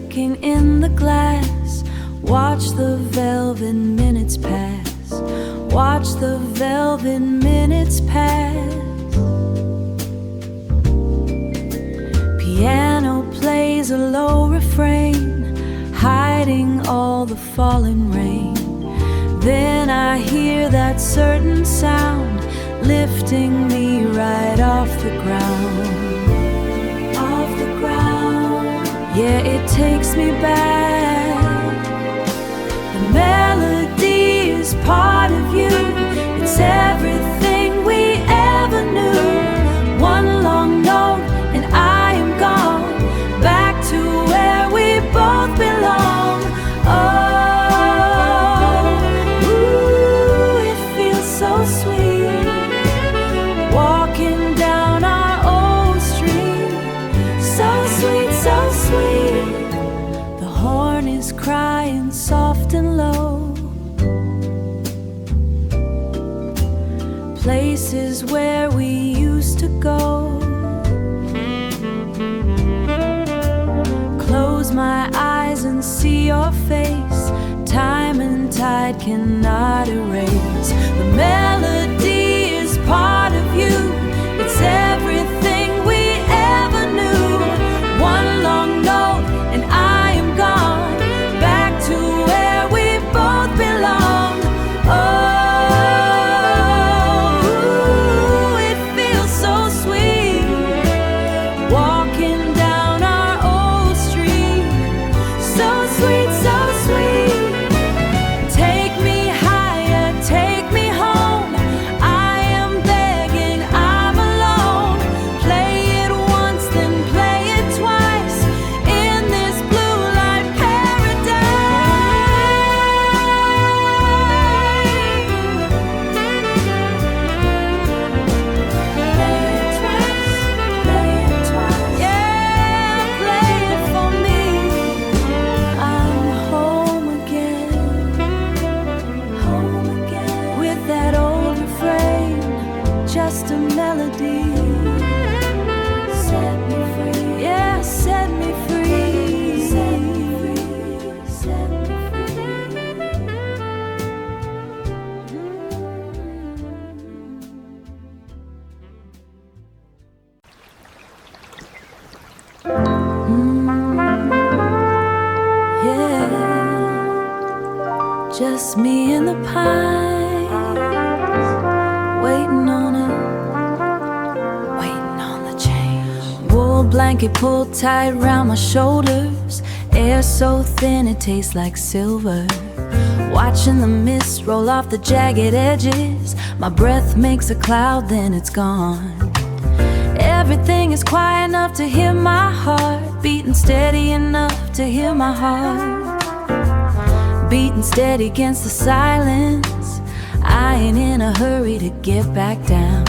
looking in the glass. Watch the velvet minutes pass. Watch the velvet minutes pass. Piano plays a low refrain, hiding all the falling rain. Then I hear that certain sound, lifting me right off the ground. Off the ground. Yeah, it takes me back. The melody is part of you. It's everything we ever knew. One long note and I am gone, back to where we both belong. Oh, ooh, it feels so sweet, walking down our old street. So sweet, so sweet. The horn is crying soft and low. Places where we used to go. Close my eyes and see your face. Time and tide cannot erase. The melody is part of you. It's everything we ever knew. One long note and I am gone, back to where we both belong. Oh, it feels so sweet, walking down our old street. So sweet, so sweet. Take me higher, take me home. I am begging, I'm alone. Play it once, then play it twice, in this blue light paradise. Play it twice, play it twice. Yeah, play it for me. I'm home again, with that old refrain, just a melody. Set me free, yeah, set me free, set me free, set me yeah, just me and the pines, waiting on the change. Wool blanket pulled tight round my shoulders, air so thin it tastes like silver. Watching the mist roll off the jagged edges, my breath makes a cloud, then it's gone. Everything is quiet enough to hear my heart beating, steady enough to hear my heart beating steady against the silence. I ain't in a hurry to get back down.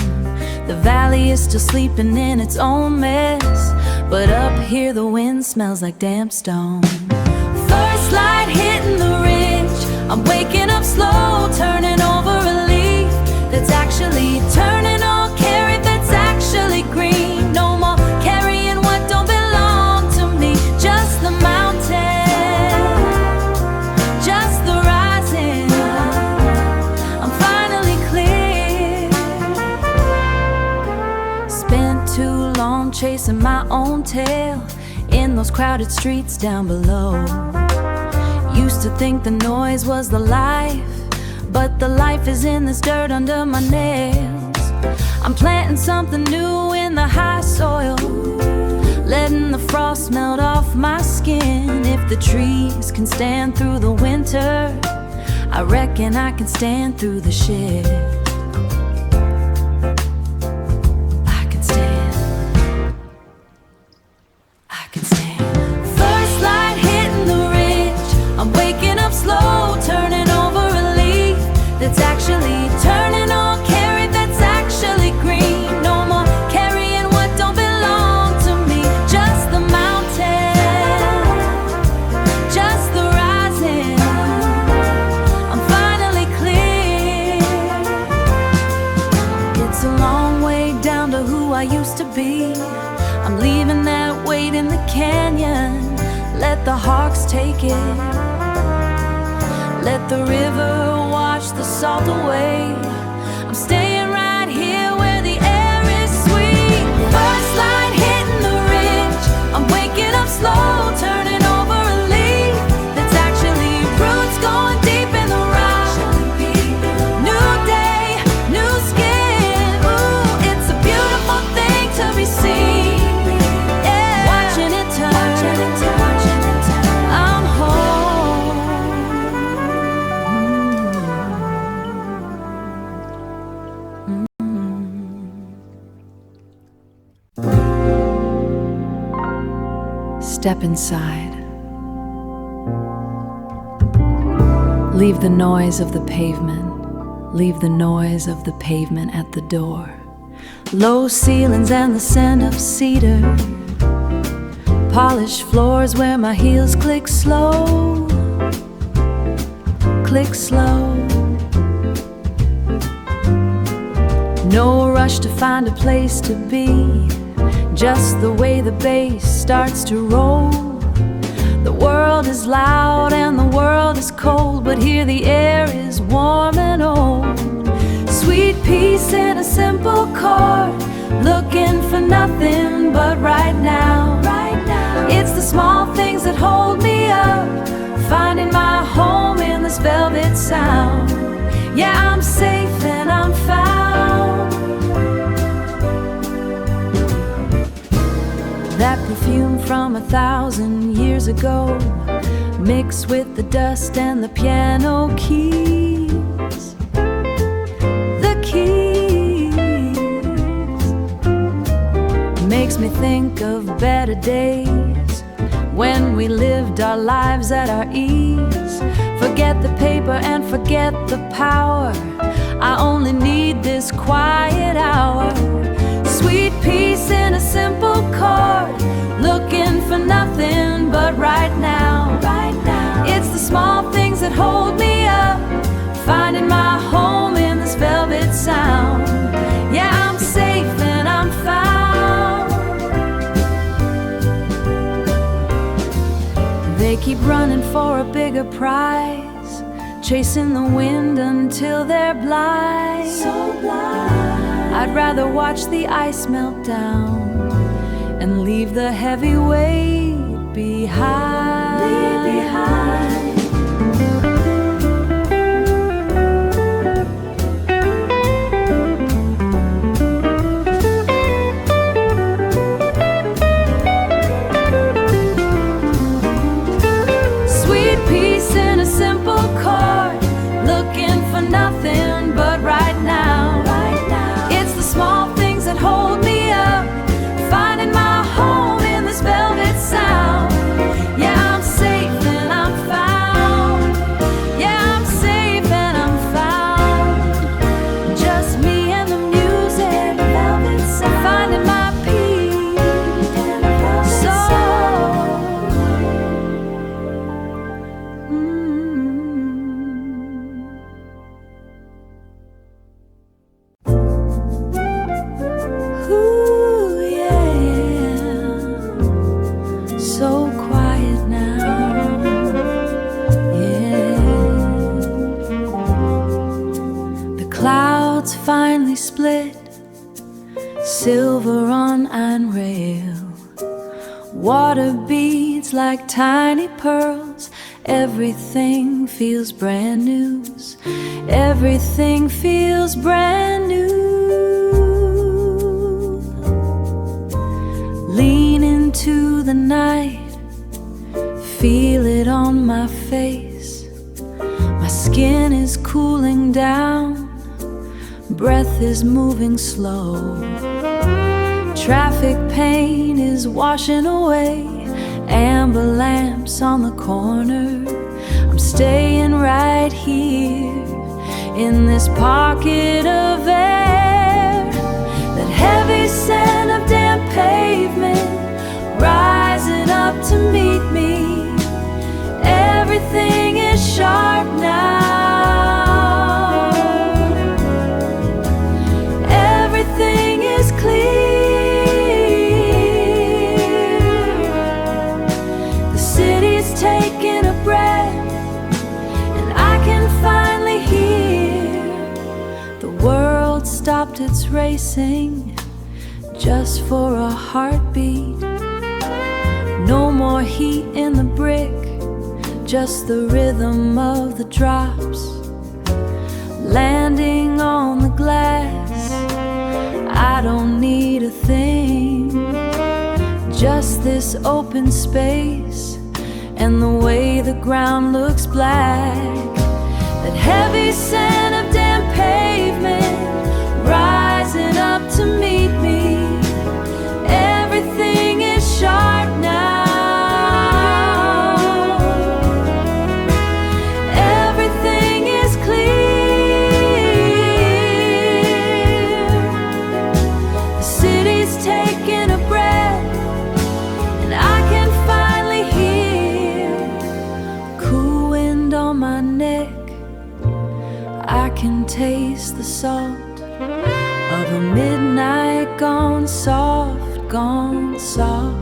The valley is still sleeping in its own mess, but up here the wind smells like damp stone. First light hitting the ridge, I'm waking up slow, turning over a leaf that's actually turning, all carried that's actually green. No more carrying what don't belong to me, just the mountain, just the rising. I'm finally clear. Spent too long chasing my own tail in those crowded streets down below. Used to think the noise was the life, but the life is in this dirt under my nails. I'm planting something new in the high soil, letting the frost melt off my skin. If the trees can stand through the winter, I reckon I can stand through the shift. I can stand. I can stand. First light hitting the ridge, I'm waking up slow, turning over a leaf that's actually turning, all carried that's actually green. No more carrying what don't belong to me, just the mountain, just the rising. I'm finally clear. It's a long way down to who I used to be. I'm leaving that weight in the canyon. Let the hawks take it. Let the river wash the salt away. I'm staying right here where the air is sweet. First light hitting the ridge, I'm waking up slow, turning over a leaf that's actually roots going deep in the rock. New day, new skin, ooh, it's a beautiful thing to be seen. Yeah, watching it turn, I'm home. Step inside. Leave the noise of the pavement. Leave the noise of the pavement at the door. Low ceilings and the scent of cedar. Polished floors where my heels click slow. Click slow. No rush to find a place to be. Just the way the bass starts to roll. The world is loud and the world is cold, but here the air is warm and old. Sweet peace in a simple chord, looking for nothing but right now. It's the small things that hold me up, finding my home in this velvet sound. Yeah, I'm safe and I'm found. That perfume from 1,000 years ago, mixed with the dust and the piano keys. The keys makes me think of better days when we lived our lives at our ease. Forget the paper and forget the power. I only need this quiet hour. Sweet peace in a simple chord, looking for nothing but right now. It's the small things that hold me up, finding my home in this velvet sound. Yeah, I'm safe and I'm found. They keep running for a bigger prize, chasing the wind until they're blind. So blind. I'd rather watch the ice melt down and leave the heavy weight behind. Leave behind. Sweet peace in a simple chord, looking for nothing but right now. Small things that hold me up, finding my home in this velvet sound. Yeah, I'm safe and I'm found. Yeah, I'm safe and I'm found. Just me and the music, velvet sound. Finding my peace in a velvet soul. So quiet now, yeah. The clouds finally split, silver on iron rail. Water beads like tiny pearls. Everything feels brand new. Everything feels brand new. Lean into the night, feel it on my face. My skin is cooling down, breath is moving slow. Traffic pain is washing away, amber lamps on the corner. I'm staying right here in this pocket of air. That heavy scent of damp pavement rising up to meet me. Everything is sharp now. Everything is clear. The city's taking a breath, and I can finally hear the world stopped its racing just for a heartbeat. No more heat in the brick, just the rhythm of the drops landing on the glass. I don't need a thing, just this open space and the way the ground looks black. That heavy scent of damp pavement rising up to meet me. Everything is sharp now. Everything is clear. The city's taking a breath, and I can finally hear cool wind on my neck. I can taste the salt of a midnight gone soft, gone soft.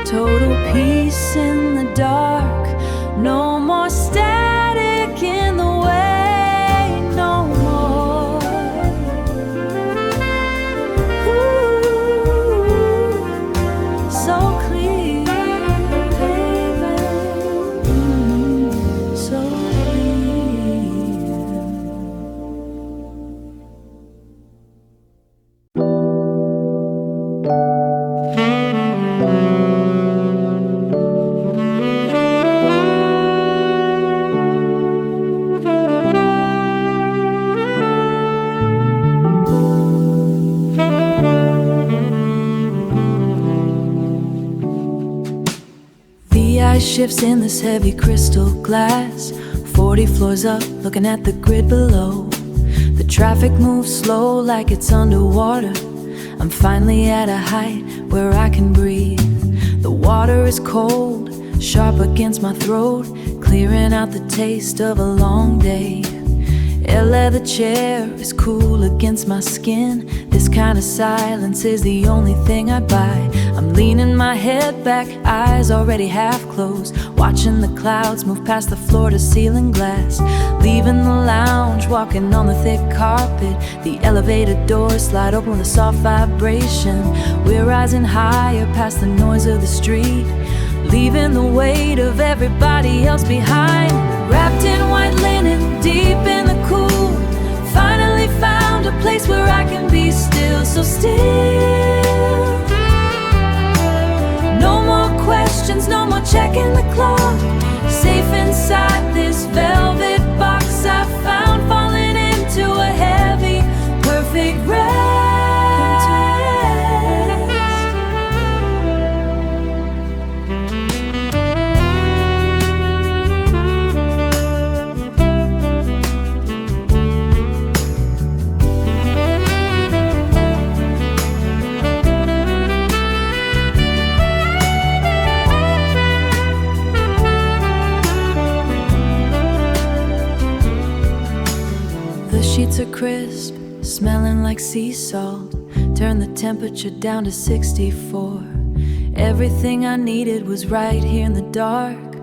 Total peace in the dark, no more static in the way, no more. Ooh, so clear, baby. So shifts in this heavy crystal glass. 40 floors up, looking at the grid below. The traffic moves slow like it's underwater. I'm finally at a height where I can breathe. The water is cold, sharp against my throat, clearing out the taste of a long day. A leather chair is cool against my skin. This kind of silence is the only thing I buy. I'm leaning my head back, eyes already half closed, watching the clouds move past the floor to ceiling glass. Leaving the lounge, walking on the thick carpet. The elevator doors slide open with a soft vibration. We're rising higher past the noise of the street, leaving the weight of everybody else behind. Wrapped in white linen, deep in the cool, finally found a place where I can be still, so still. No more questions, no more checking the clock. Safe inside this velvet box I found, falling into a heavy, perfect rest. Sheets are crisp, smelling like sea salt. Turn the temperature down to 64. Everything I needed was right here in the dark.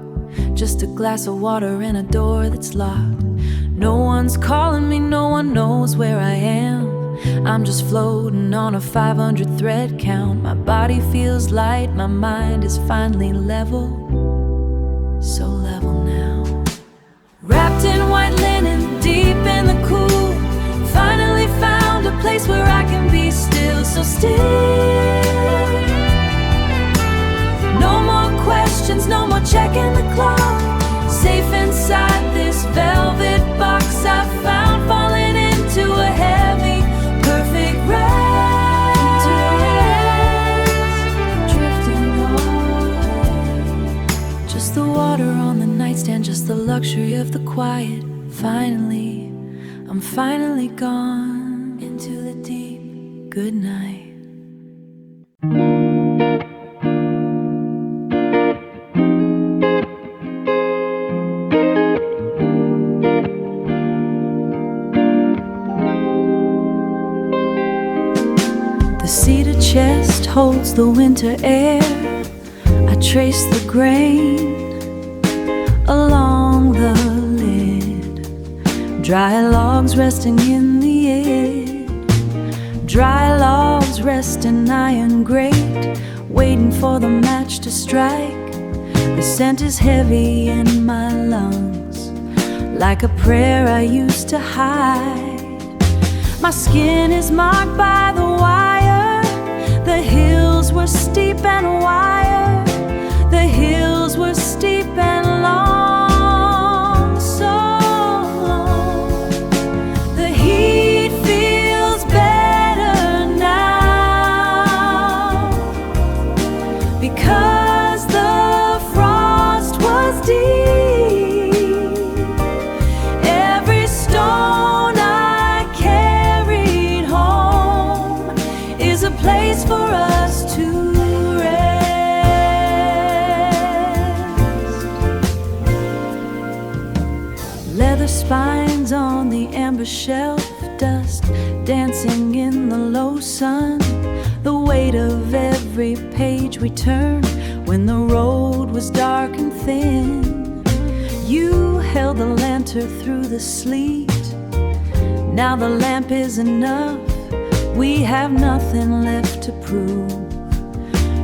Just a glass of water and a door that's locked. No one's calling me, no one knows where I am. I'm just floating on a 500 thread count. My body feels light, my mind is finally level. So level now. Wrapped in white linen, deep in the cool, finally found a place where I can be still, so still. No more questions, no more checking the clock. Safe inside this velvet box I found, falling into a heavy, perfect rest. Drifting away. Just the water on the nightstand, just the luxury of the quiet. Finally, I'm finally gone into the deep good night. The cedar chest holds the winter air. I trace the grain along the lid, dry logs resting in the air, dry logs rest in iron grate, waiting for the match to strike. The scent is heavy in my lungs, like a prayer I used to hide. My skin is marked by the wire. The hills were steep and wire. The hills were steep and long, so long. The heat feels better now, because the frost was deep. Every stone I carried home is a place for us to spines on the amber shelf, dust dancing in the low sun, the weight of every page we turned when the road was dark and thin. You held the lantern through the sleet. Now the lamp is enough. We have nothing left to prove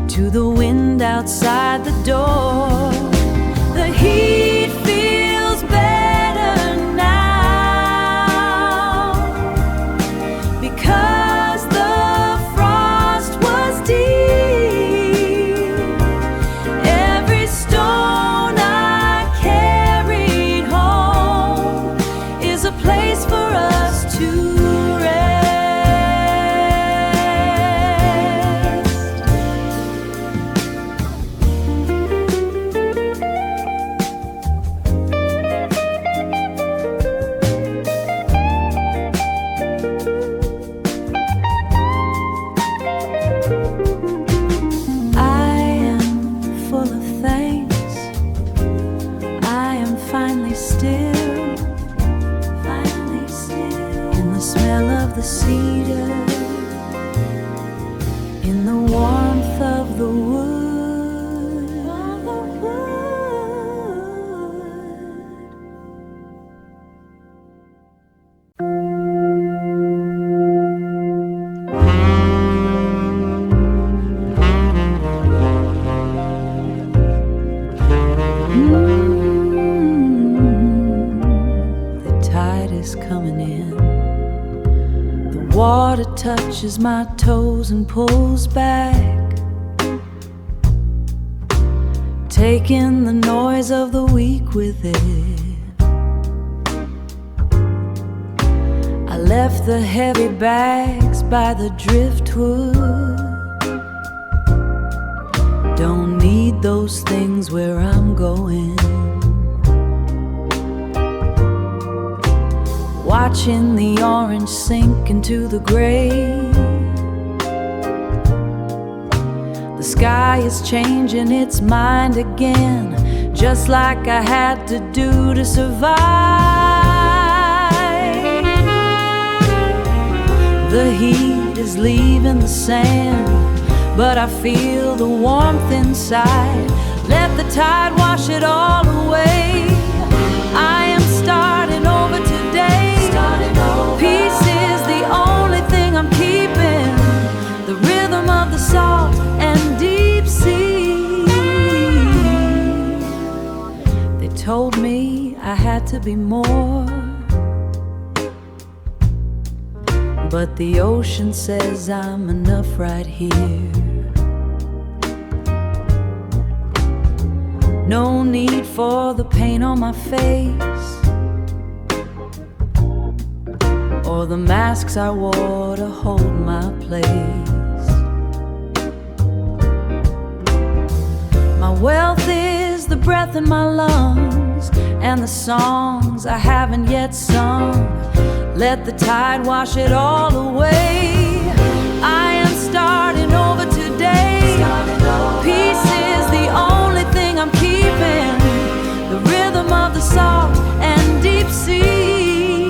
to the wind outside the door. The heat feels better now, because the frost was deep. Every stone I carried home is a place for us to cedar, in the warmth of the wood. The tide is coming in. Water touches my toes and pulls back, taking the noise of the week with it. I left the heavy bags by the driftwood. Don't need those things where I'm going. Watching the orange sink into the gray. The sky is changing its mind again, just like I had to do to survive. The heat is leaving the sand, but I feel the warmth inside. Let the tide wash it all away. I am starting over today. Peace is the only thing I'm keeping, the rhythm of the salt and deep sea. They told me I had to be more, but the ocean says I'm enough right here. No need for the paint on my face, or the masks I wore to hold my place. My wealth is the breath in my lungs, and the songs I haven't yet sung. Let the tide wash it all away. I am starting over today. Peace is the only thing I'm keeping, the rhythm of the salt and deep sea.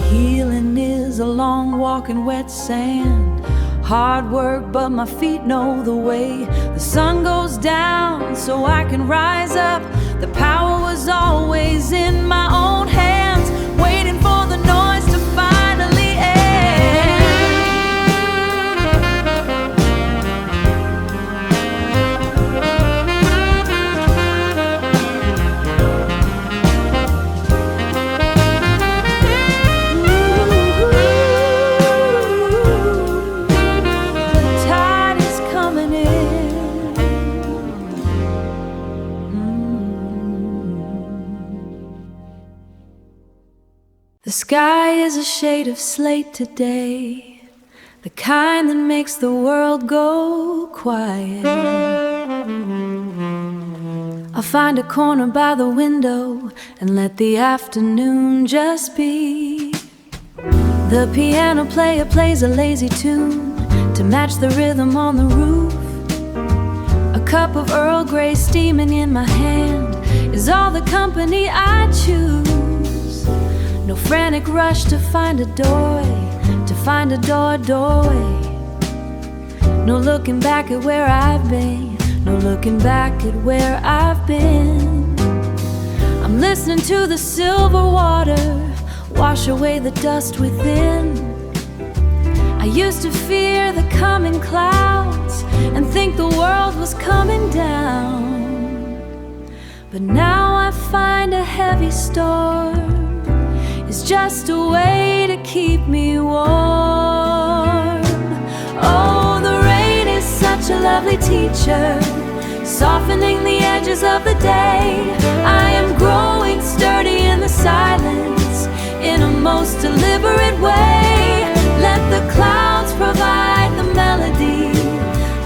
Healing is a long walk in wet sand, Hard work, but my feet know the way. The sun goes down so I can rise up. The power was always in my own hands, waiting for the noise to finally end. The tide is coming in. The sky is a shade of slate today, the kind that makes the world go quiet. I'll find a corner by the window and let the afternoon just be. The piano player plays a lazy tune to match the rhythm on the roof. A cup of Earl Grey steaming in my hand is all the company I choose. No frantic rush to find a doorway, to find a doorway. No looking back at where I've been, no looking back at where I've been. I'm listening to the silver water wash away the dust within. I used to fear the coming clouds and think the world was coming down. But now I find a heavy storm is just a way to keep me warm. Oh, the rain is such a lovely teacher, softening the edges of the day. I am growing sturdy in the silence, in a most deliberate way. Let the clouds provide the melody,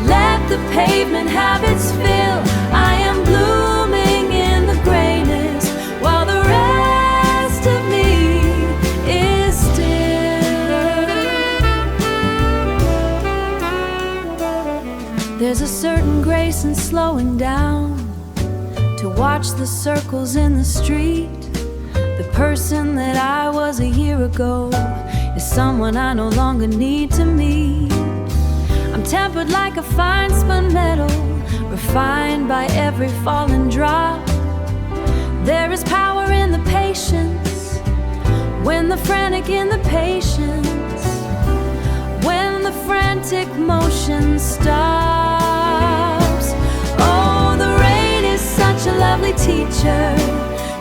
let the pavement have its fill. I am blooming in the grayness, while the rest of me is still. There's a certain grace in slowing down to watch the circles in the street. The person that I was a year ago is someone I no longer need to meet. I'm tempered like a fine spun metal, refined by every fallen drop. There is power in the patience, when the frantic in the patience, when the frantic motion stops. Oh, the rain is such a lovely teacher,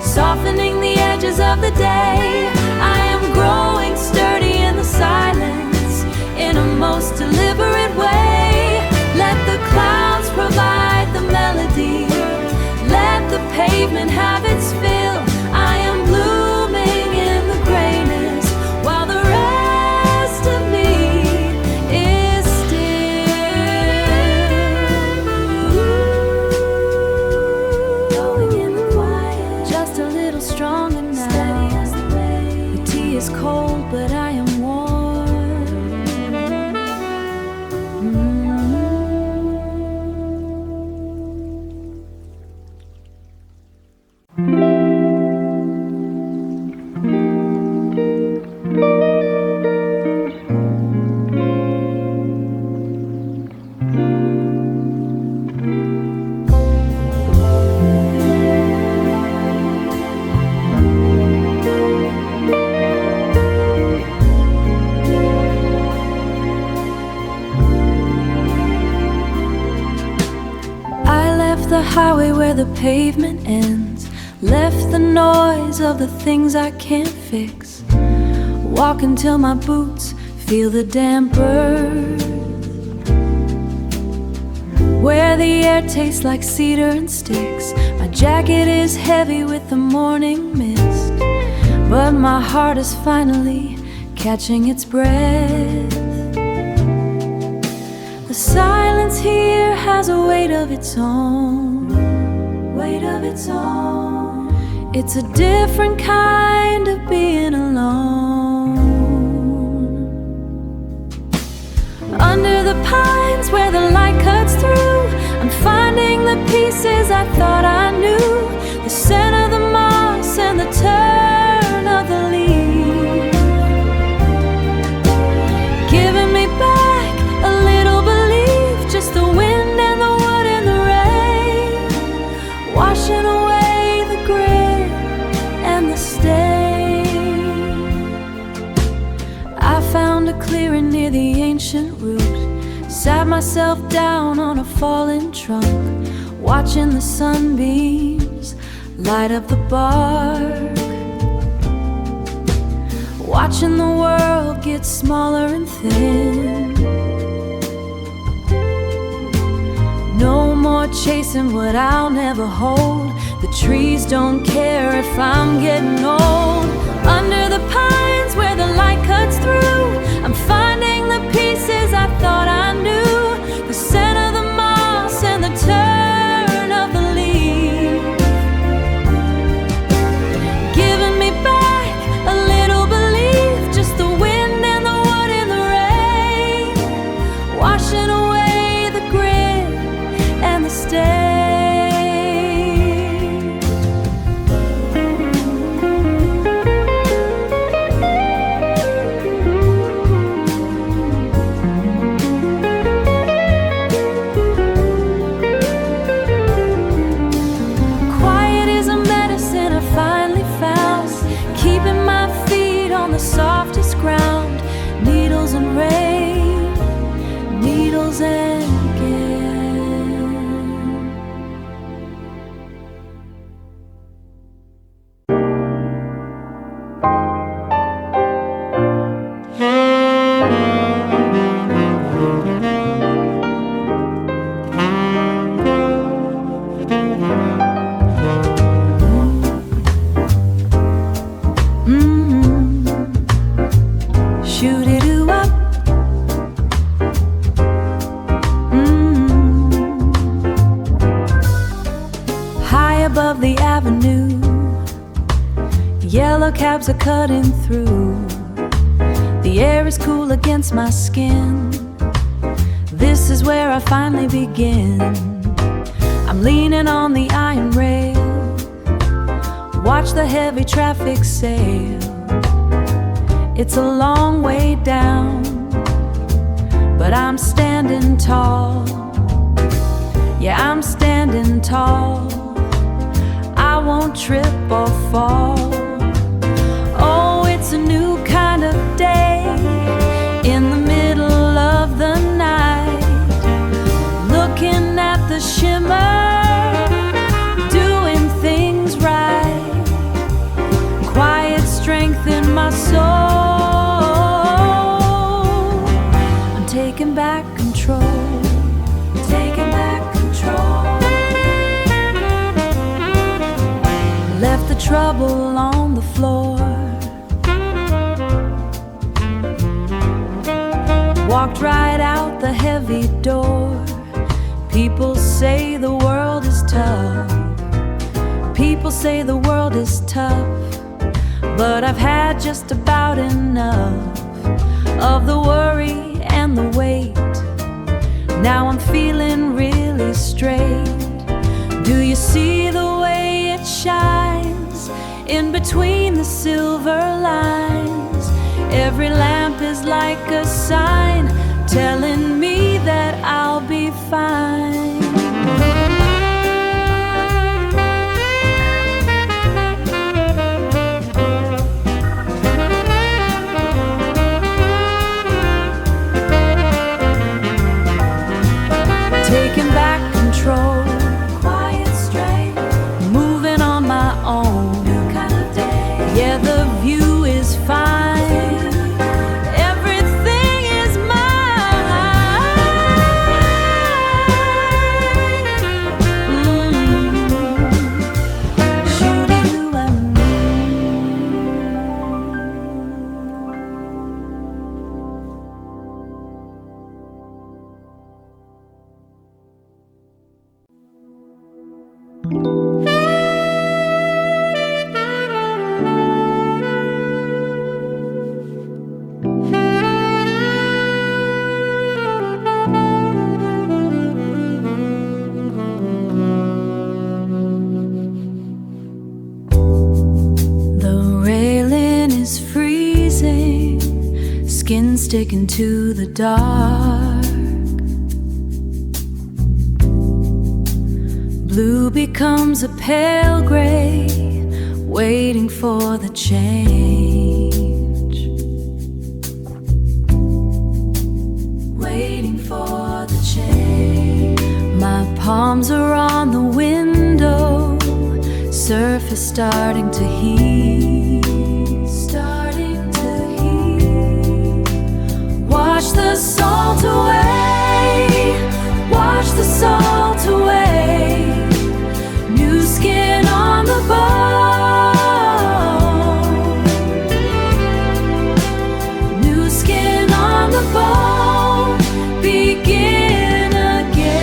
softening the edges of the day. I am growing sturdy in the silence, in a most deliberate way. Let the clouds provide the melody, let the pavement have its fill. I am blooming in the grayness, while the rest of me is still. Going in the quiet, just a little stronger now. Steady as the rain. The tea is cold, but I am warm. The highway where the pavement ends, left the noise of the things I can't fix. Walk until my boots feel the damp earth, where the air tastes like cedar and sticks. My jacket is heavy with the morning mist, but my heart is finally catching its breath. The silence here has a weight of its own, weight of its own. It's a different kind of being alone. Under the pines where the light cuts through, I'm finding the pieces I thought I knew. The scent of the moss and the turn of the leaf, giving me back a ancient root. Sat myself down on a fallen trunk, watching the sunbeams light up the bark, watching the world get smaller and thin. No more chasing what I'll never hold. The trees don't care if I'm getting old. Under the pines where the light cuts through, I'm finding the pieces I thought I knew. The scent of the moss and the turn of the leaf, giving me back a little belief. Just the wind and the wood in the rain, washing away the grit and the stain. Softest ground, needles and rain, needles and cabs are cutting through. The air is cool against my skin. This is where I finally begin. I'm leaning on the iron rail, watch the heavy traffic sail. It's a long way down, but I'm standing tall. Yeah, I'm standing tall. I won't trip or fall. Oh, it's a new kind of day in the middle of the night, looking at the shimmer, doing things right. Quiet strength in my soul. I'm taking back control, taking back control. Left the trouble on the floor, walked right out the heavy door. People say the world is tough. People say the world is tough, but I've had just about enough of the worry and the weight. Now I'm feeling really straight. Do you see the way it shines in between the silver lines? Every lamp is like a sign telling me that I'll be fine. Taking back control, quiet strength, moving on my own. New kind of day. Yeah, the view is fine. Sticking to the dark, blue becomes a pale gray, waiting for the change. My palms are on the window, surface starting to heat, starting to heat. Wash the salt away, wash the salt away. New skin on the bone, new skin on the bone. Begin again.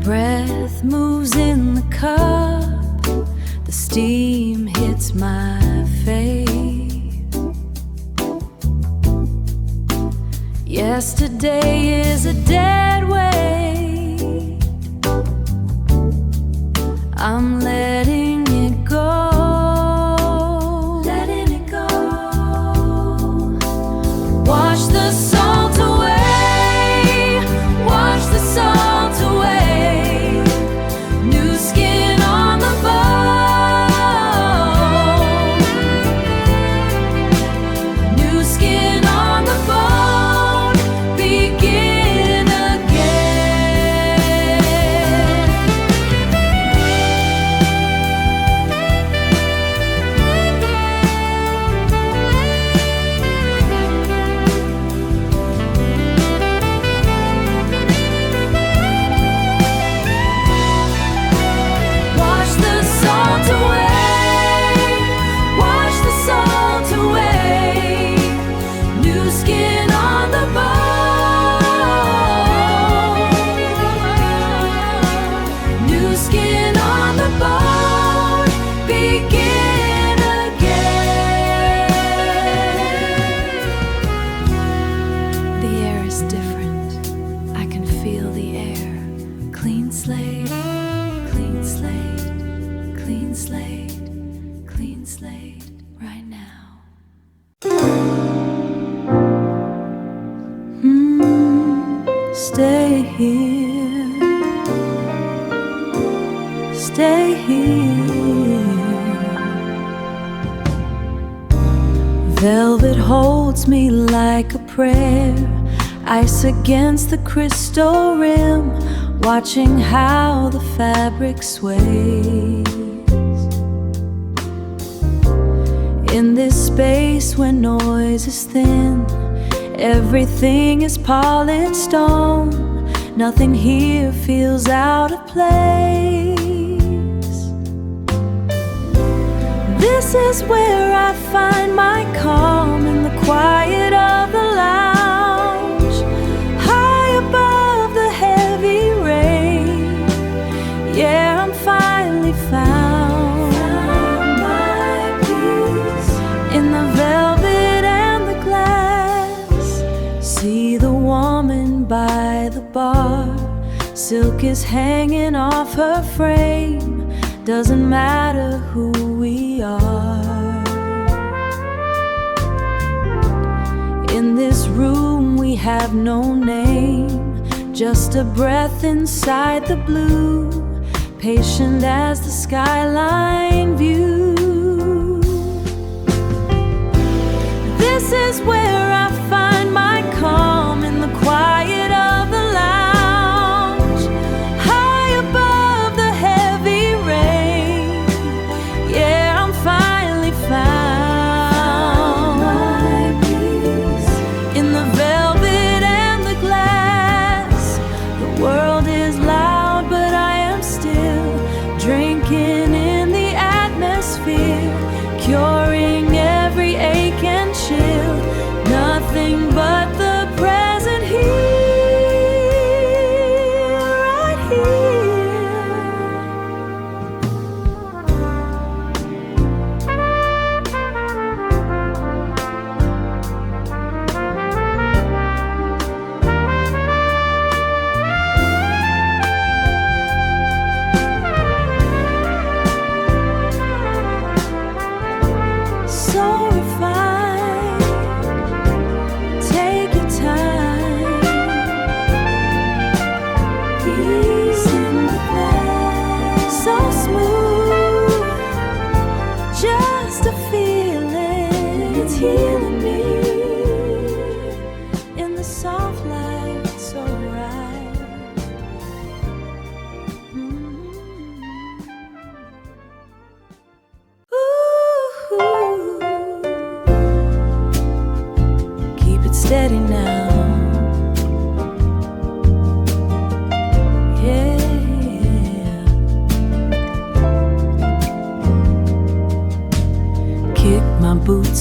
Breath moves in the cup, the steam hits my face. Yesterday is a dead weight. I'm letting it go, letting it go. Wash the salt away, wash the salt away. New skin on the bone, new skin on the bone. Begin again. Wash the salt away, wash the salt away. New skin on the bone, new skin on the bone. Begin again. The air is different. I can feel the air. Clean slate, clean slate, clean slate, clean slate right now. Stay here, stay here. Velvet holds me like a prayer, ice against the crystal rim, watching how the fabric sways. In this space where noise is thin, everything is polished stone. Nothing here feels out of place. This is where I find my calm, in the quiet of the lounge, high above the heavy rain. Yeah, I'm finally found my peace in the velvet and the glass. See the woman by the bar, silk is hanging off her frame. Doesn't matter who we are. In this room we have no name, just a breath inside the blue, patient as the skyline view. This is where I find my calm, in the quiet of the lounge, high above the heavy rain. Yeah, I'm finally found my peace in the velvet and the glass. The world is loud, but I am still drinking in the atmosphere, curing every ache and chill. Nothing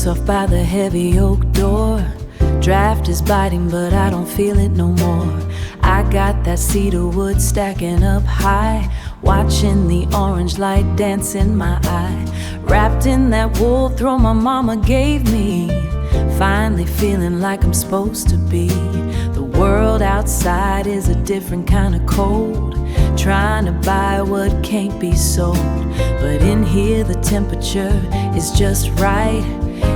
Boots off by the heavy oak door. Draft is biting, but I don't feel it no more. I got that cedar wood stacking up high, watching the orange light dance in my eye. Wrapped in that wool throw my mama gave me, finally feeling like I'm supposed to be. The world outside is a different kind of cold, trying to buy what can't be sold. But in here the temperature is just right,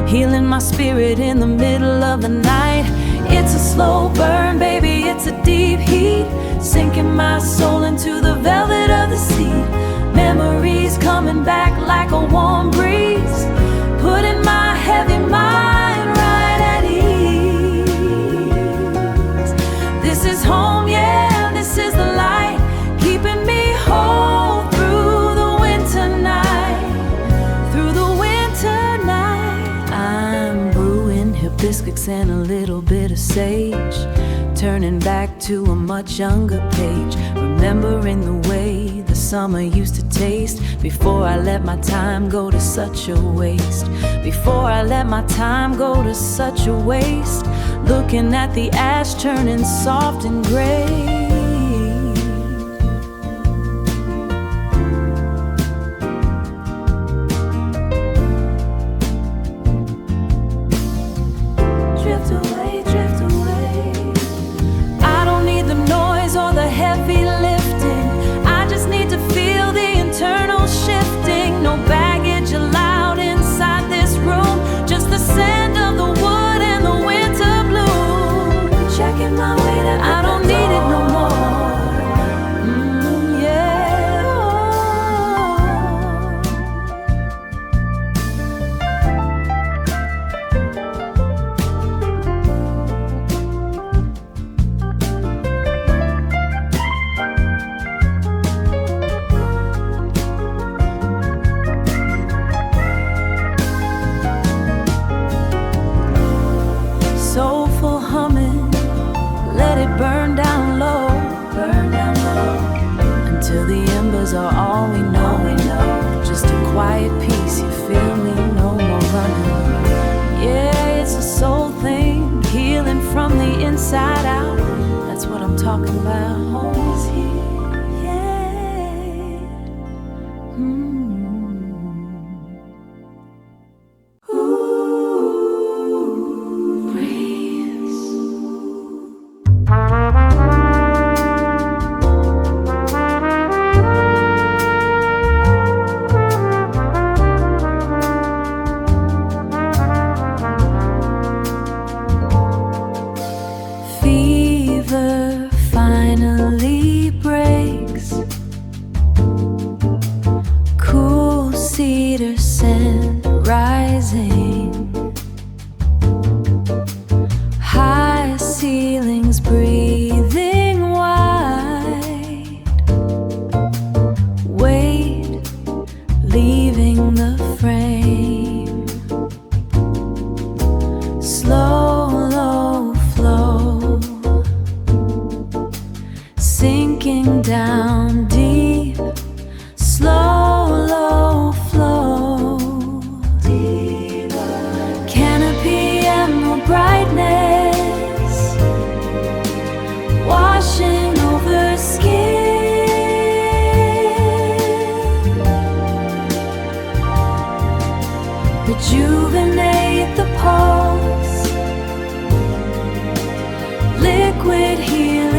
healing my spirit in the middle of the night. It's a slow burn, baby, it's a deep heat, sinking my soul into the velvet of the sea. Memories coming back like a warm breeze, putting my heavy mind right at ease. This is home, yeah, this is the light, keeping me whole through the winter night. Through the winter night, I'm brewing hibiscus and a little bit of sage, turning back to a much younger page, remembering the way the summer used to taste, before I let my time go to such a waste. Before I let my time go to such a waste, looking at the ash turning soft and gray. Are all we know, just a quiet peace, you feel me, no more running. Yeah, it's a soul thing, healing from the inside out, that's what I'm talking about. Home is here, yeah. Ooh, breeze. Finally breaks, cool cedar scent rising, high ceilings breathing wide, weight leaving the frame, slow low flow, sinking down deep, slow, low flow, deeper. Canopy emerald brightness, washing over skin, rejuvenate the pulse, liquid healing.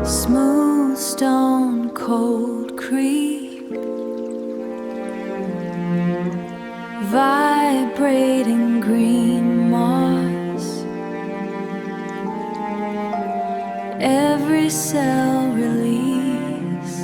Smooth stone cold creek, vibrating green moss, every cell release,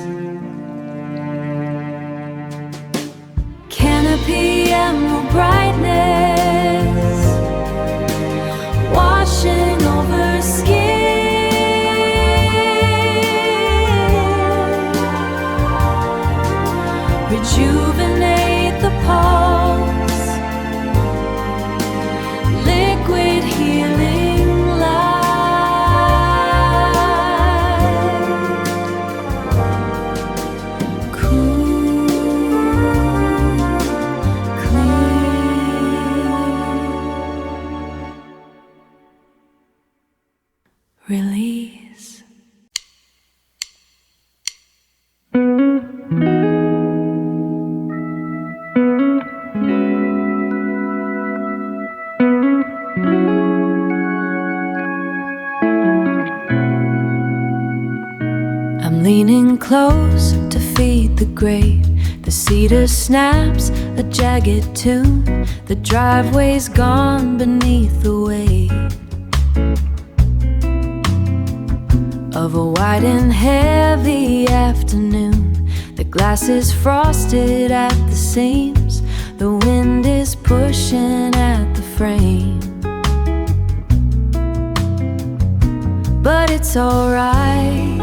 healing light. Cool, clear, release. I'm leaning close to feed the grape. The cedar snaps a jagged tune. The driveway's gone beneath the weight of a white and heavy afternoon. The glass is frosted at the seams. The wind is pushing at the frame. But it's alright.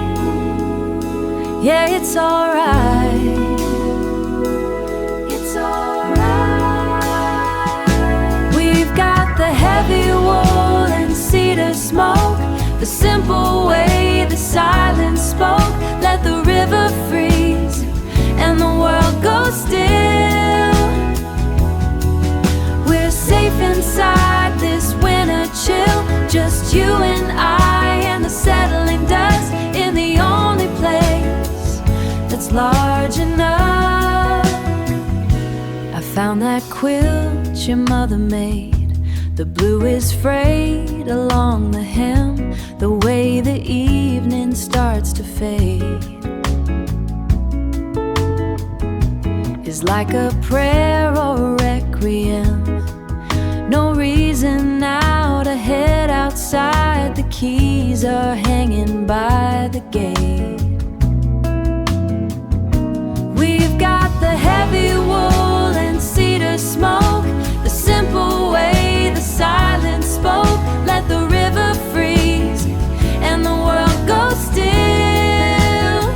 Yeah, it's alright. It's alright. We've got the heavy wool and cedar smoke, the simple way the silence spoke. Let the river freeze and the world go still. We're safe inside this winter chill, just you and I and the settling dust in the only place that's large enough. I found that quilt your mother made. The blue is frayed along the hem, the way the evening starts to fade is like a prayer or requiem. No reason now to head outside. The keys are hanging by the gate. We've got the heavy wool and cedar smoke, the simple way the silence spoke. Let the river freeze and the world go still.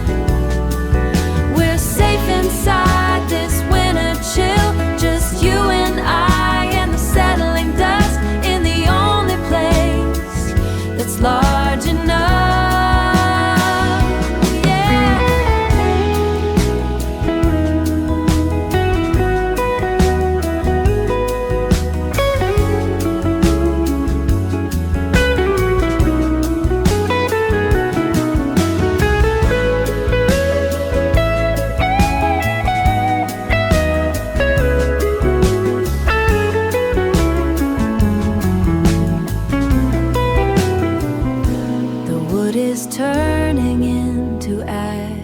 We're safe inside this winter chill, just you and I and the settling dust in the only place that's large enough. Turning into ash.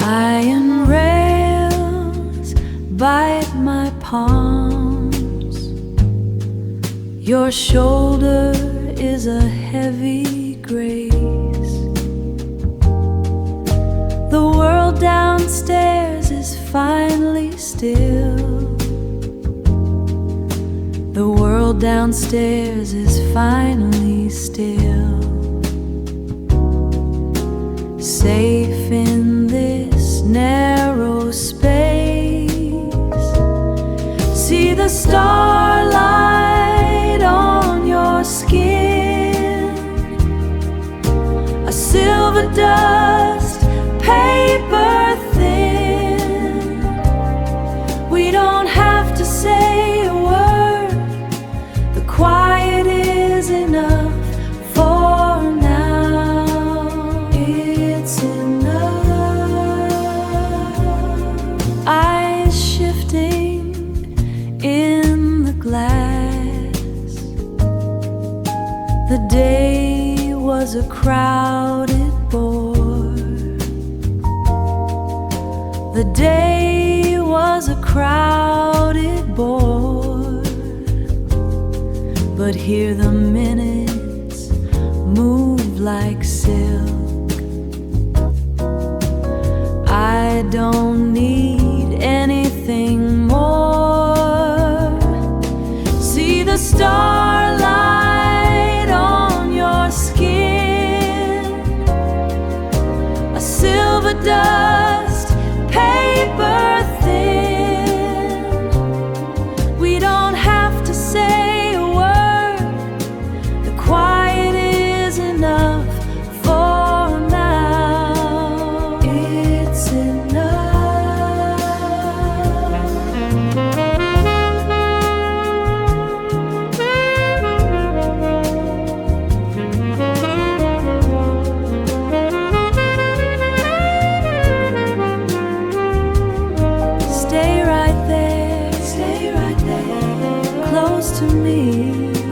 Iron rails bite my palms. Your shoulder is a heavy grace. The world downstairs is finally still. The world downstairs is finally still. Safe in this narrow space. See the starlight on your skin. A silver dust, paper thin. We don't have to say a word. The quiet is enough for now. It's enough. Eyes shifting in the glass. The day was a crowded board. The day was a crowded board. But here the minute move like silk. I don't need anything more. See the starlight on your skin, a silver dust, paper thin. We don't have to say a word, the quiet is enough for now. It's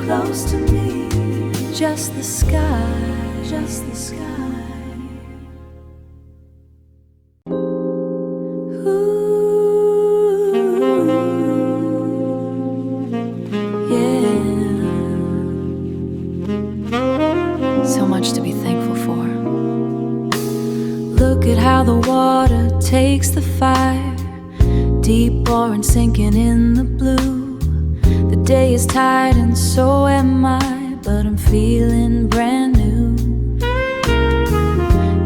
close to me, just the sky, just the sky. Ooh, yeah. So much to be thankful for. Look at how the water takes the fire, deep orange sinking in the blue. The day is tired and so am I, but I'm feeling brand new.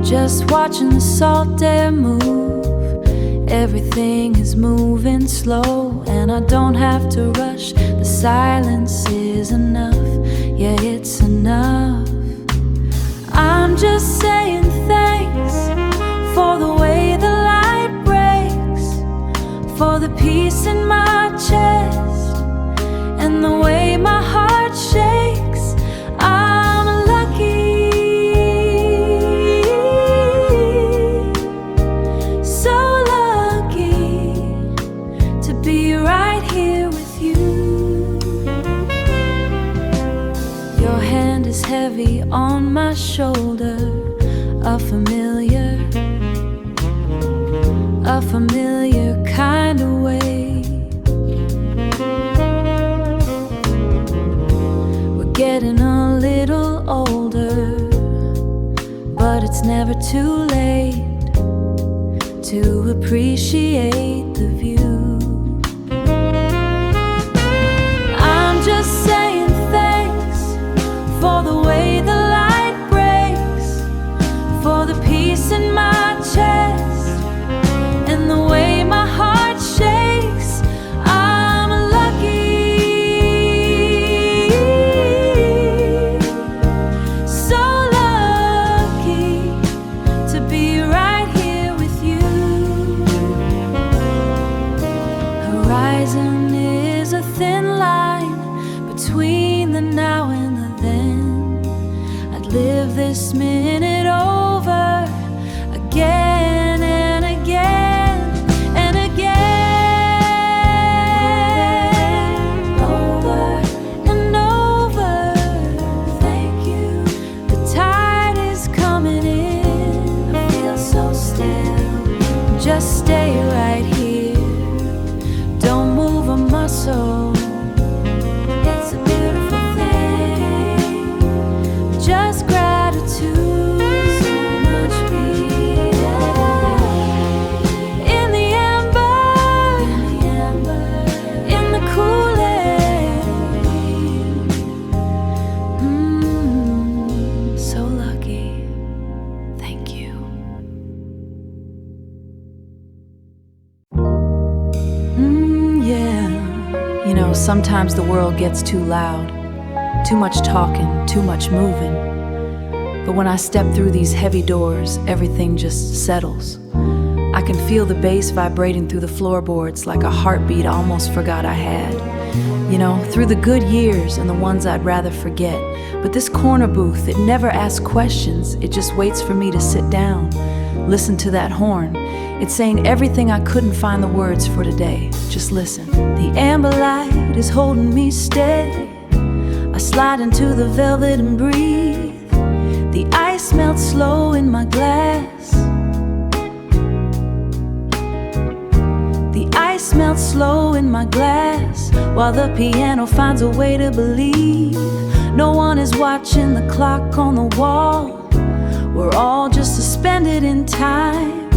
Just watching the salt air move, everything is moving slow, and I don't have to rush. The silence is enough, yeah, it's enough. I'm just saying thanks for the way the light breaks, for the peace in my chest, and the way my heart shakes. I'm lucky, so lucky to be right here with you. Your hand is heavy on my shoulder, a familiar kind of way. Getting a little older, but it's never too late to appreciate the view. I'm just saying thanks for the way the light breaks, for the peace in my chest, and the way my heart shakes. I'm lucky, this minute over again and again and again, over and over. Thank you. The tide is coming in. I feel so still. Just stay right here. Don't move a muscle. It's a beautiful thing. Just gratitude, so much peace. In the amber, in the cool air. So lucky. Thank you. Yeah. You know, sometimes the world gets too loud. Too much talking, too much moving. But when I step through these heavy doors, everything just settles. I can feel the bass vibrating through the floorboards like a heartbeat I almost forgot I had. You know, through the good years and the ones I'd rather forget. But this corner booth, it never asks questions. It just waits for me to sit down. Listen to that horn. It's saying everything I couldn't find the words for today. Just listen. The amber light is holding me steady. I slide into the velvet and breathe. The ice melts slow in my glass. The ice melts slow in my glass, while the piano finds a way to believe. No one is watching the clock on the wall. We're all just suspended in time,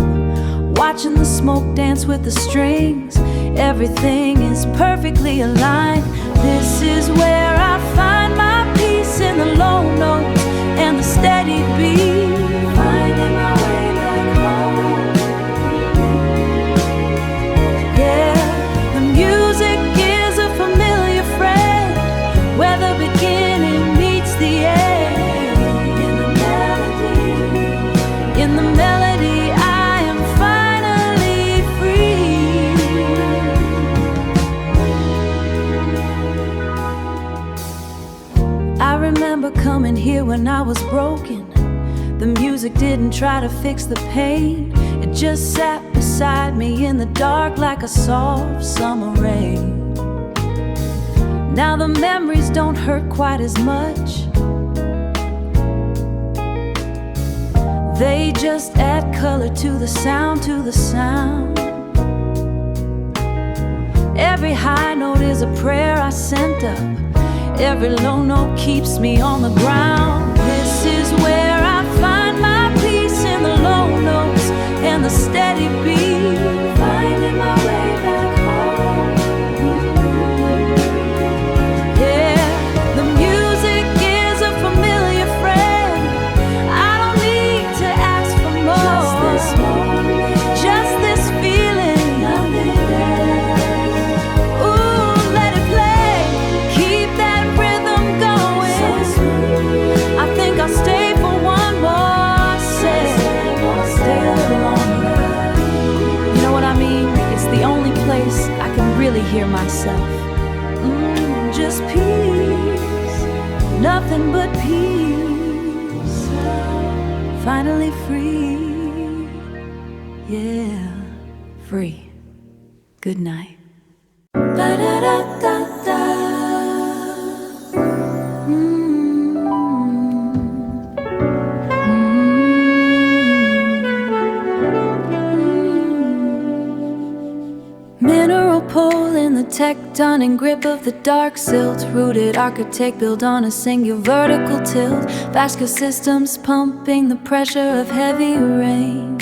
watching the smoke dance with the strings. Everything is perfectly aligned. This is where I find my peace, in the low notes and the steady beat, finding my way back home. Yeah, the music is a familiar friend, where the beginning meets the end. In the melody, I am finally free. I remember coming here when I was broken. The music didn't try to fix the pain. It just sat beside me in the dark like a soft summer rain. Now the memories don't hurt quite as much. They just add color to the sound, to the sound. Every high note is a prayer I sent up. Every low note keeps me on the ground. This is where I find my peace, in the low notes and the steady beat, finding my way back home. Yeah, the music is a familiar friend. I don't need to ask for more. Just this feeling, nothing else. Ooh, let it play. Keep that rhythm going. I think I'll stay for one more set. Stay a little longer. You know what I mean? It's the only place I can really hear myself. Just peace, nothing but peace. Finally free, yeah, free. Good night. Ba-da-da-da-da. Mineral pole in the tectonic grip of the dark silt. Rooted architect built on a single vertical tilt. Vascular systems pumping the pressure of heavy rain.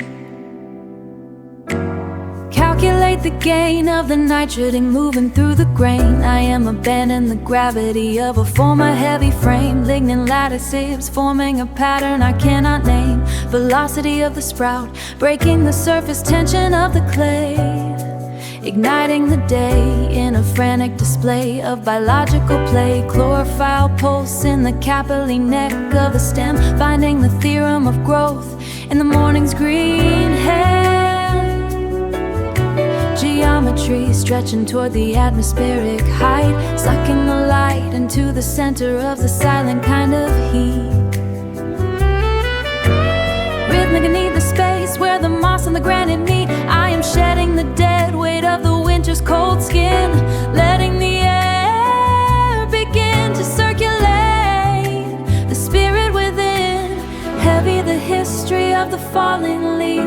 Calculate the gain of the nitrogen moving through the grain. I am abandoning the gravity of a former heavy frame. Lignin lattices forming a pattern I cannot name. Velocity of the sprout breaking the surface tension of the clay. Igniting the day in a frantic display of biological play. Chlorophyll pulse in the capillary neck of the stem, finding the theorem of growth in the morning's green hair. Geometry stretching toward the atmospheric height, sucking the light into the center of the silent kind of heat. Rhythmic need the space where the moss and the granite meet. I am shedding the dead weight of the winter's cold skin, letting the air begin to circulate. The spirit within, heavy the history of the falling leaf,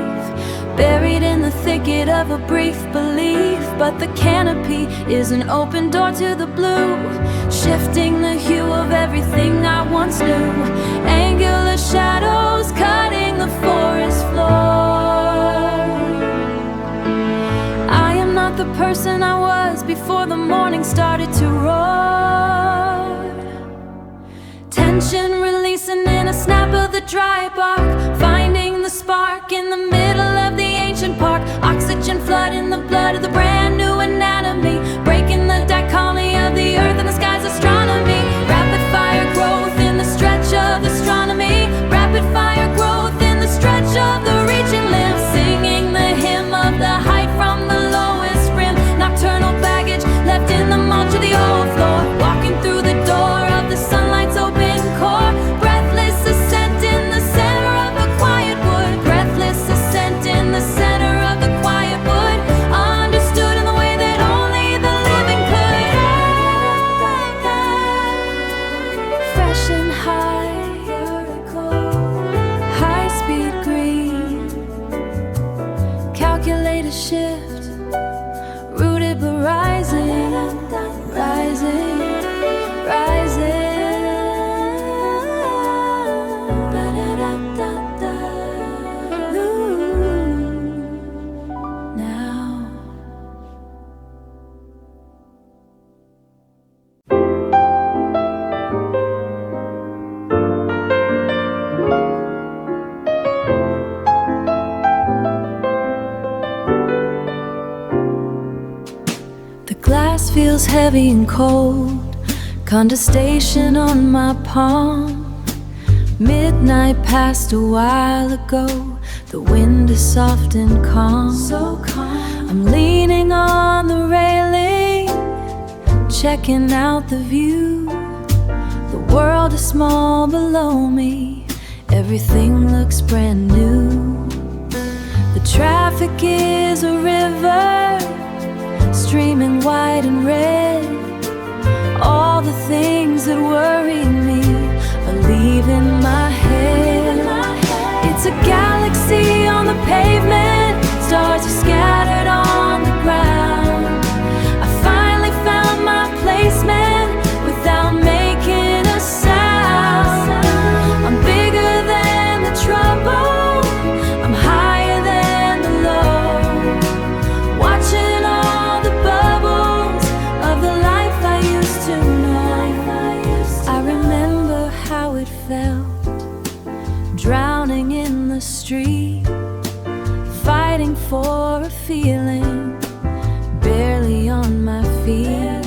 buried in the thicket of a brief belief. But the canopy is an open door to the blue, shifting the hue of everything I once knew. Angular shadows cutting the forest floor. I am not the person I was before the morning started to roar. Tension releasing in a snap of the dry bark, finding the spark in the middle of the ancient park. Oxygen flood in the blood of the brand new anatomy, breaking the dichotomy of the earth and the sky's astronomy. Rapid fire growth in the stretch of astronomy. Rapid fire growth in the stretch of the reaching limb, singing the hymn of the height from the lowest rim. Nocturnal baggage left in the mulch of the old floor, walking through the door of the sunlight's open core. Breathless ascent in the center of the quiet wood. Breathless ascent in the center of the quiet wood. Understood in the way that only the living could. Fresh and high, vertical. feels heavy and cold, condensation on my palm. Midnight passed a while ago, the wind is soft and calm. So calm. I'm leaning on the railing, checking out the view. The world is small below me, everything looks brand new. The traffic is a river, streaming white and red. All the things that worry me are leaving my head. It's a galaxy on the pavement, stars are scattered on the ground. I finally found my placement without making a sound. I'm bigger than the trouble, I'm higher than the low, watching all the bubbles of the life I used to know. I remember how it felt, drowning in the street, fighting for a feeling, barely on my feet.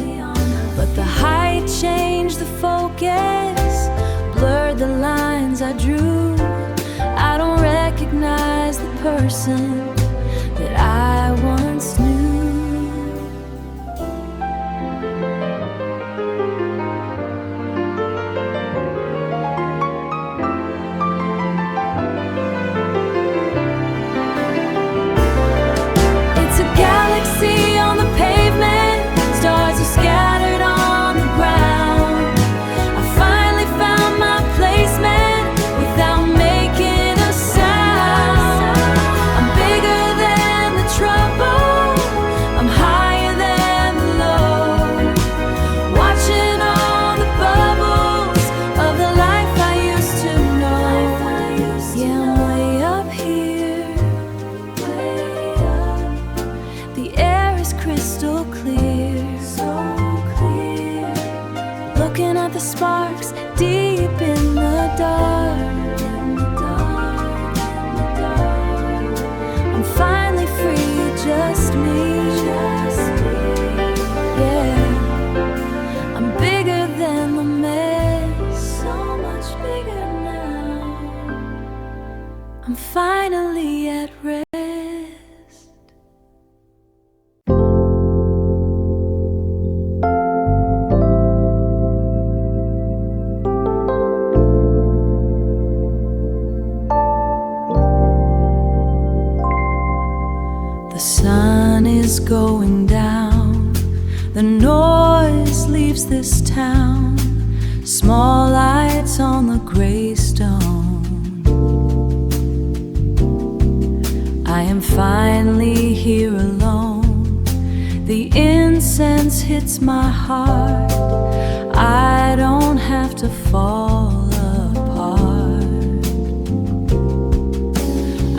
But the height changed the focus, blurred the lines I drew. I don't recognize the person that I once knew. Galaxy on the pavement, stars are scattered on the ground. I finally found my placement without making a sound. I'm bigger than the trouble, I'm higher than the low, watching all the bubbles of the life I used to know. Yeah, I'm way up here, way up. The air is crystal clear, so clear. Looking at the sparks deep in the dark, I'm finally free, just me. Yeah, I'm bigger than the mess, so much bigger now. I'm finally at rest. The sun is going down, the noise leaves this town, small lights on the gray stone. I am finally here alone, the incense hits my heart, I don't have to fall apart.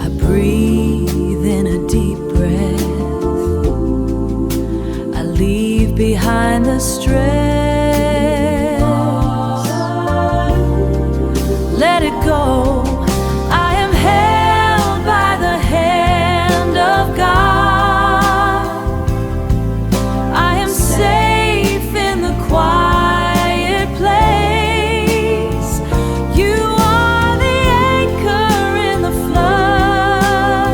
I breathe in a deep breath, I leave behind the stress, let it go. I am held by the hand of God, I am safe in the quiet place. You are the anchor in the flood,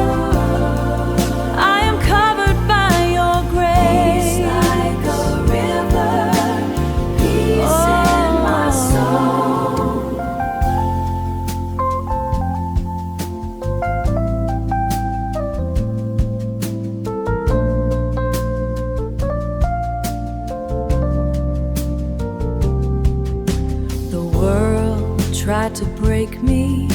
I am covered by your grace. Peace like a river, peace in my soul. The world tried to break me,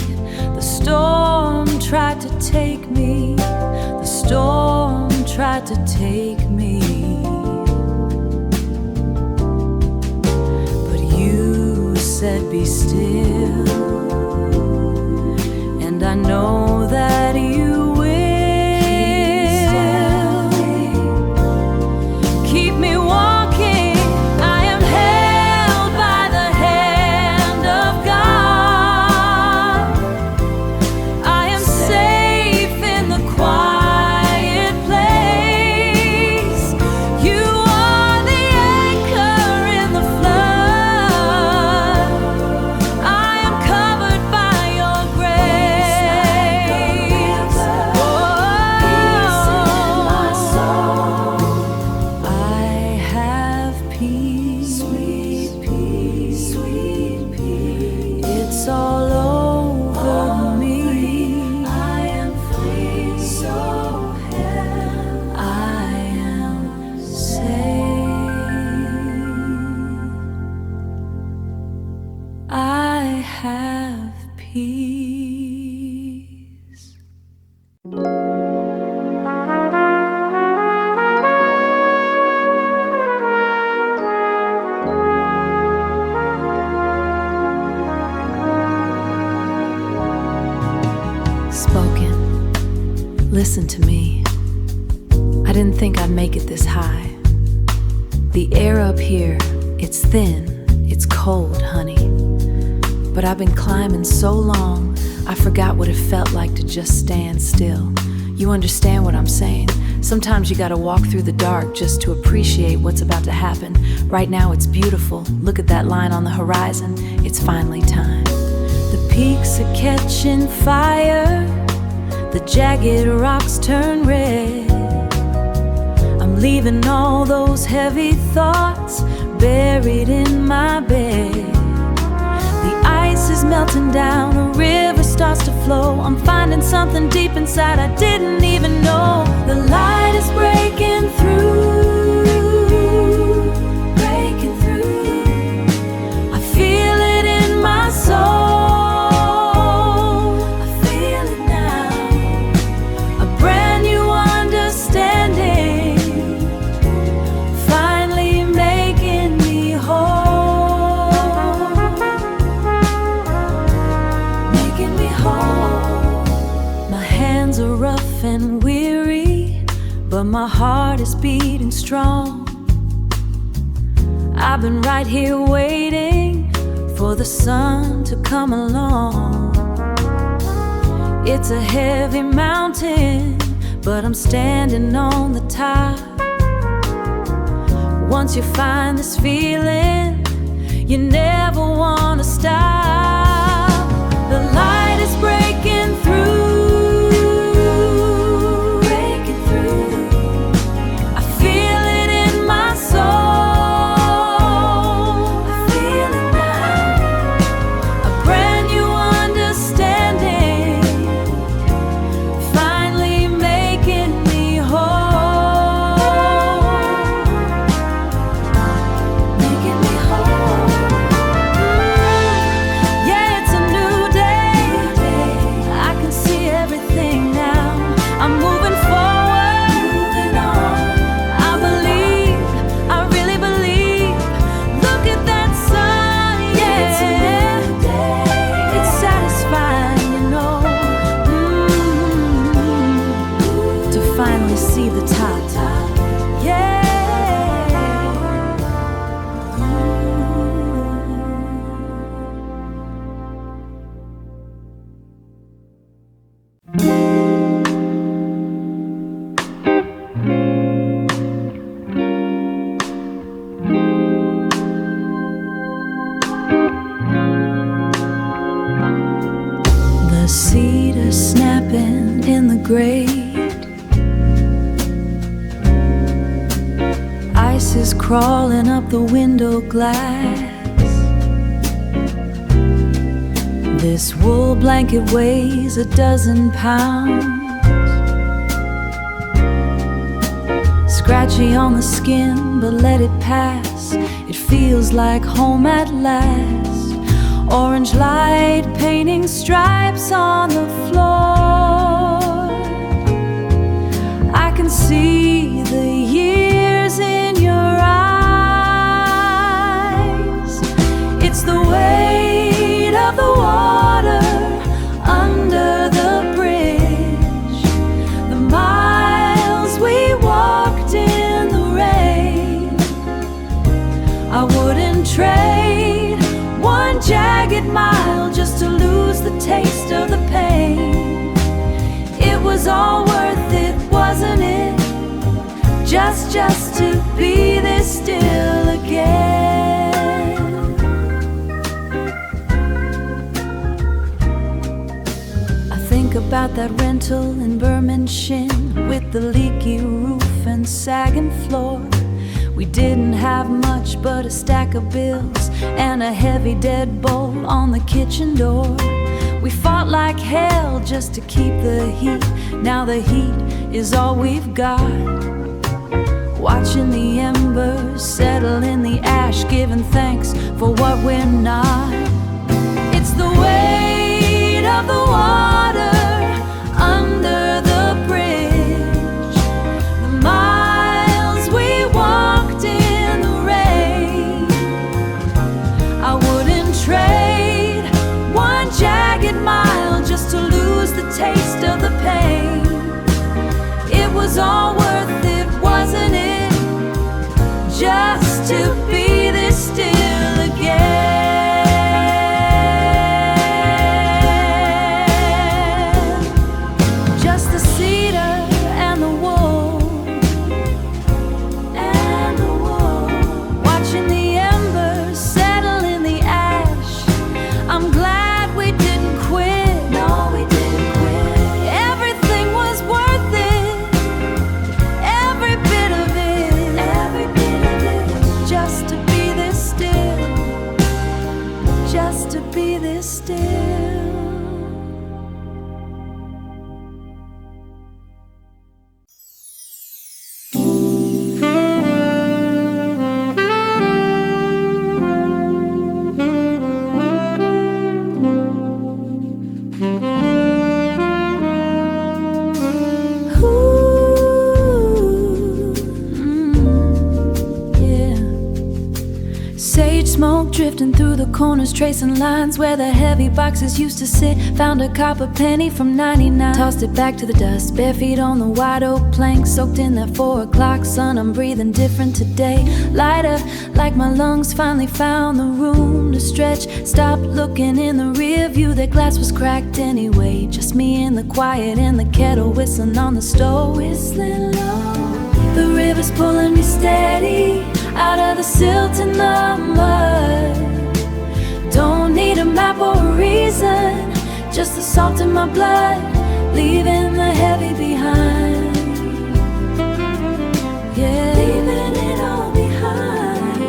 the storm tried to take me, the storm tried to take me. But you said be still, and I know that you will. Keep me walking, I am held by the hand of God, I am safe in the quiet place. You are the have peace. Spoken, listen to me. I didn't think I'd make it this high. The air up here, it's thin, it's cold, honey. But I've been climbing so long, I forgot what it felt like to just stand still. You understand what I'm saying? Sometimes you gotta walk through the dark just to appreciate what's about to happen. Right now it's beautiful. Look at that line on the horizon. It's finally time. The peaks are catching fire. The jagged rocks turn red. I'm leaving all those heavy thoughts buried in my bed. The ice is melting down, a river starts to flow. I'm finding something deep inside I didn't even know. The light is breaking through, breaking through. I feel it in my soul, I feel it now. A brand new understanding, finally making me whole, making me whole. My hands are rough and weary, but my heart is beating strong. I've been right here waiting for the sun to come along. It's a heavy mountain, but I'm standing on the top. Once you find this feeling, you never want to stop. The light is breaking through, breaking through. I feel it in my soul, I feel it now. A brand new understanding, finally making me whole, making me whole. Yeah, it's a new day. I can see everything now. I'm moving forward, moving on. I believe, I really believe. Look at that sun, yeah. It's a new day. It's satisfying, you know. To finally see the top. Yeah. The cedar snapping in the grate. Ice is crawling up the window glass. This wool blanket weighs 12 pounds. Scratchy on the skin, but let it pass. It feels like home at last. Orange light painting stripes on the floor. I can see the years in your eyes. It's the weight of the water under the bridge. The miles we walked in the rain. I wouldn't trade one jagged mile just to lose the taste of the pain. It was all worth it, wasn't it? Just to be this still again. I think about that rental in Bermondshin with the leaky roof and sagging floor. We didn't have much but a stack of bills and a heavy deadbolt on the kitchen door. We fought like hell just to keep the heat. Now the heat is all we've got. Watching the embers settle in the ash, giving thanks for what we're not. It's here still. Smoke drifting through the corners, tracing lines where the heavy boxes used to sit. Found a copper penny from 99, tossed it back to the dust. Bare feet on the wide oak plank, soaked in that 4 o'clock sun. I'm breathing different today, lighter, like my lungs finally found the room to stretch. Stopped looking in the rear view, that glass was cracked anyway. Just me in the quiet and the kettle whistling on the stove, whistling low. The river's pulling me steady out of the silt and the mud. Don't need a map or a reason, just the salt in my blood, leaving the heavy behind. Yeah, leaving it all behind.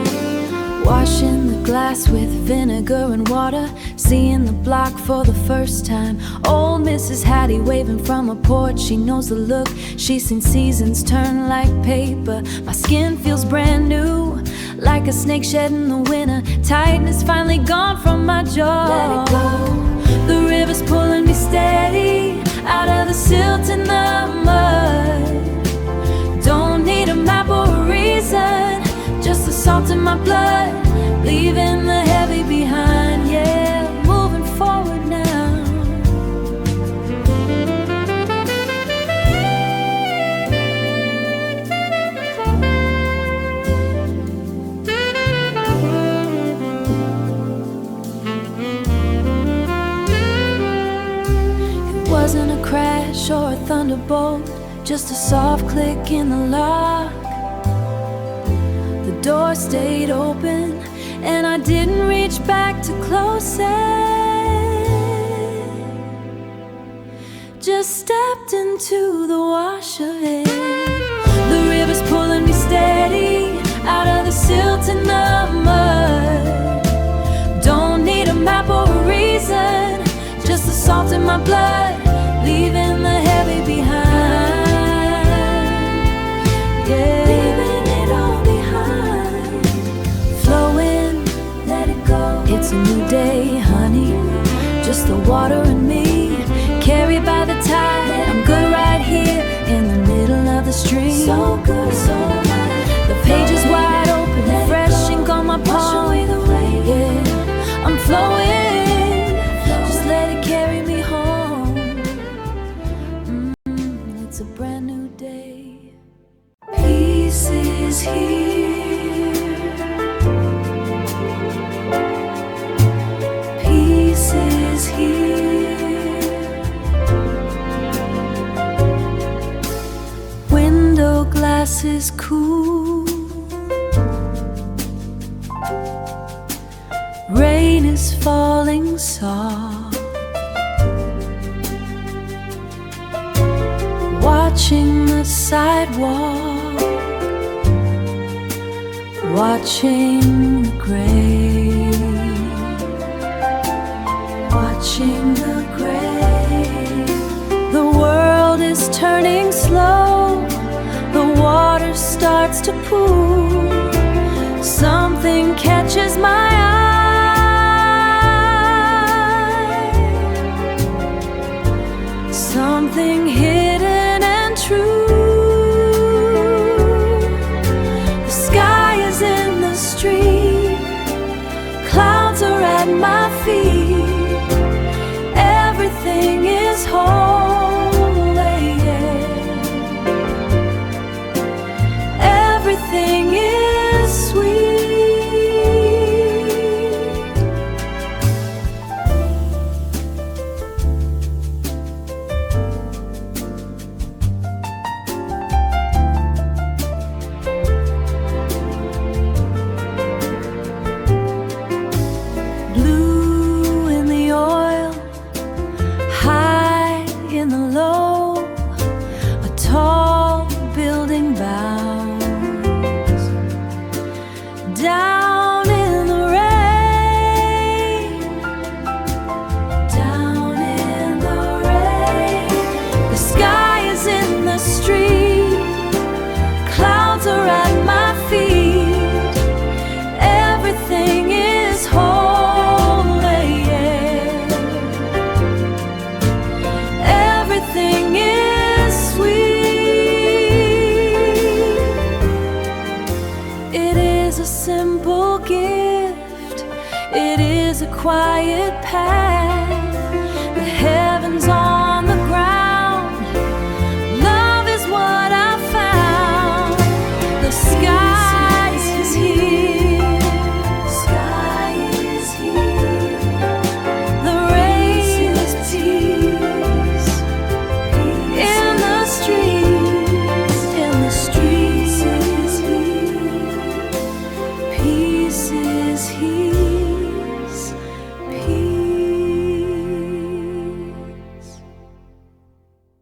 Washing the glass with vinegar and water, seeing the block for the first time. Old Mrs. Hattie waving from a porch, she knows the look. She's seen seasons turn like paper. My skin feels brand new, like a snake shed in the winter. Tightness finally gone from my jaw. Let it go. The river's pulling me steady out of the silt and the mud. Don't need a map or a reason, just the salt in my blood, leaving the heavy behind. Yeah, moving forward now. It wasn't a crash or a thunderbolt, just a soft click in the lock. The door stayed open and I didn't reach back to close it. Just stepped into the wash of it. The river's pulling me steady out of the silt and the mud. Don't need a map or a reason, just the salt in my blood, leaving the heavy behind. Yeah, leaving it all behind. Flowing, let it go. It's a new day, honey, just the water and me, carried by the tide. I'm good right here in the middle of the stream. So good, so right. The page is wide open, fresh ink on my palm. Yeah, I'm flowing, just let it carry me home. It's a brand new day. Peace is here. Peace is here. Window glass is cool. Rain is falling soft. Watching the sidewalk, watching the gray, watching the gray. The world is turning slow, the water starts to pool. Something catches my eye, something hidden and true. The sky is in the street, clouds are at my feet. Everything is holy, everything is sweet. path. The heavens on the ground. Love is what I found. The sky is here. Sky is here. The rain is peace. In the streets. In the streets is here. Peace is here.